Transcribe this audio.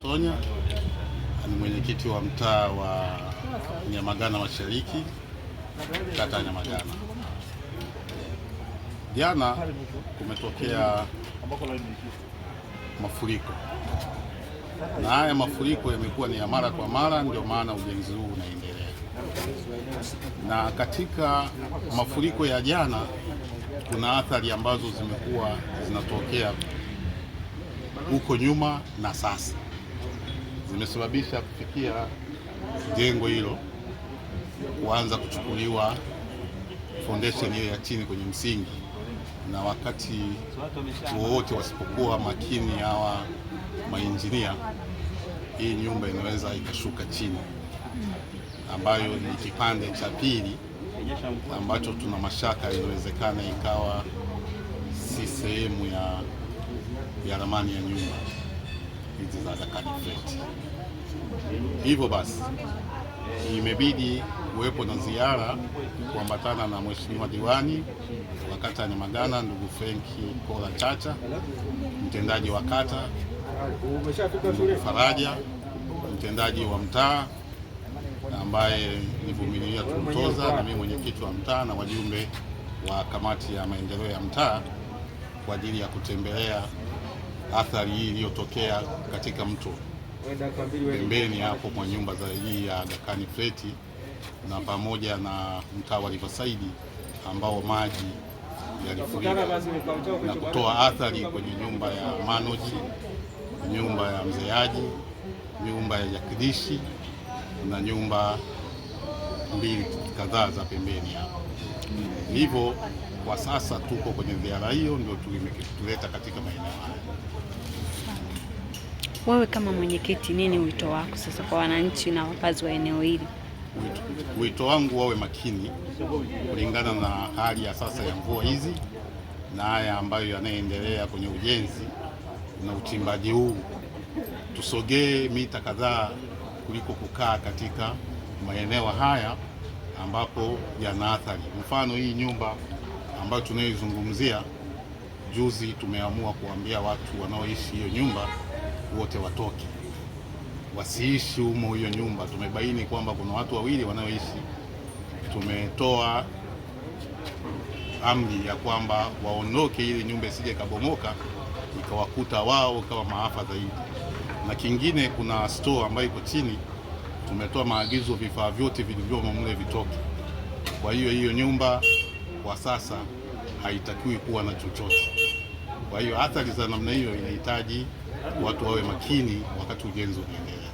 Tonya ni mwenyekiti wa mtaa wa Nyamagana Mashariki, kata ya Nyamagana. Jana kumetokea mafuriko, na haya mafuriko yamekuwa ni ya mara kwa mara, ndio maana ujenzi huu unaendelea. Na katika mafuriko ya jana kuna athari ambazo zimekuwa zinatokea huko nyuma na sasa zimesababisha kufikia jengo hilo kuanza kuchukuliwa foundation hiyo ya chini kwenye msingi, na wakati wowote wasipokuwa makini hawa mainjinia, hii nyumba inaweza ikashuka chini, ambayo ni kipande cha pili ambacho tuna mashaka inawezekana ikawa si sehemu ya ramani ya nyumba hizi za Agakhan Flat. Hivyo basi imebidi kuwepo na ziara kuambatana na Mheshimiwa Diwani wa kata ya Nyamagana ndugu Frenki Kola Chacha, mtendaji wa kata ndugu Faraja, mtendaji wa mtaa ambaye ni Vumilia Tumtoza, na mimi mwenyekiti wa mtaa na wajumbe wa kamati ya maendeleo ya mtaa kwa ajili ya kutembelea athari hii iliyotokea katika mto pembeni hapo kwa nyumba za hii ya Agakhan Flat, na pamoja na mtaa wa Riverside ambao maji yalifurika na kutoa athari kwenye nyumba ya Manoji, nyumba ya Mzeaji, nyumba ya Yakilishi na nyumba mbili kadhaa za pembeni hapo. Hivyo kwa sasa tuko kwenye ziara hiyo, ndio tuleta katika maeneo haya. Wewe kama mwenyekiti, nini wito wako sasa kwa wananchi na wakazi wa eneo hili? Wito wangu wawe makini kulingana na hali ya sasa ya mvua hizi na haya ambayo yanaendelea kwenye ujenzi na uchimbaji huu. Tusogee mita kadhaa kuliko kukaa katika maeneo haya ambapo yana athari. Mfano, hii nyumba ambayo tunayoizungumzia, juzi tumeamua kuambia watu wanaoishi hiyo nyumba wote watoke, wasiishi humo hiyo nyumba. Tumebaini kwamba kuna watu wawili wanaoishi, tumetoa amri ya kwamba waondoke ili nyumba isije kabomoka ikawakuta wao kama maafa zaidi. Na kingine, kuna store ambayo iko chini, tumetoa maagizo vifaa vyote vilivyomo mle vitoke. Kwa hiyo hiyo nyumba kwa sasa haitakiwi kuwa na chochote. Kwa hiyo athari za namna hiyo inahitaji watu wawe makini wakati ujenzi unaendelea.